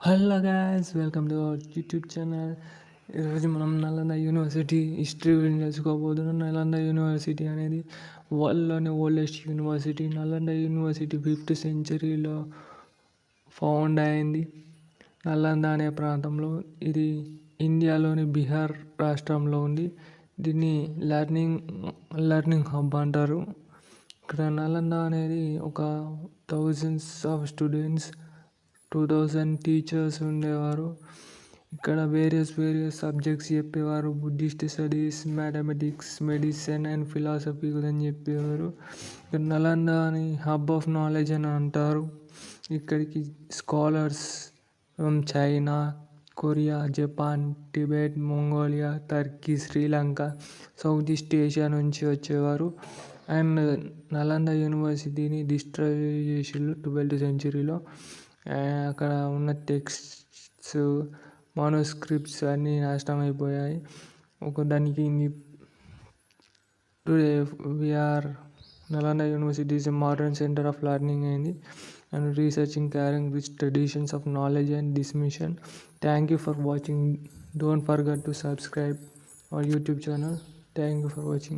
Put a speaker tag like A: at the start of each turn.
A: Hello guys, welcome to our YouTube channel. ఈరోజు మనం Nalanda university history గురించి తెలుసుకోబోతున్నాం. నలంద యూనివర్సిటీ అనేది వరల్డ్లోనే oldest university. Nalanda university 5th సెంచరీలో ఫౌండ్ అయింది. నలంద అనే ప్రాంతంలో ఇది ఇండియాలోని బీహార్ రాష్ట్రంలో ఉంది. దీన్ని లెర్నింగ్ హబ్ అంటారు. ఇక్కడ నలంద అనేది ఒక థౌజండ్స్ ఆఫ్ స్టూడెంట్స్, 2000 టీచర్స్ ఉండేవారు. ఇక్కడ వేరియస్ సబ్జెక్ట్స్ చెప్పేవారు. Buddhist studies, mathematics, medicine and philosophy గురించి చెప్పేవారు. ఇక్కడ నలందని హబ్ ఆఫ్ నాలెడ్జ్ అని అంటారు. ఇక్కడికి scholars from China, Korea, Japan, Tibet, Mongolia, Turkey, Sri Lanka, south east Asia నుంచి వచ్చేవారు. అండ్ నలంద యూనివర్సిటీని డిస్ట్రాయ్ చేసిళ్ళు 12th సెంచరీలో. అక్కడ ఉన్న టెక్స్ట్స్, మానోస్క్రిప్ట్స్ అన్నీ నాశనం అయిపోయాయి. దానికి today we're Nalanda university is a modern centre of learning అయింది and researching carrying rich traditions of knowledge and this mission. Thank you for watching. Don't forget to subscribe our YouTube channel. Thank you for watching.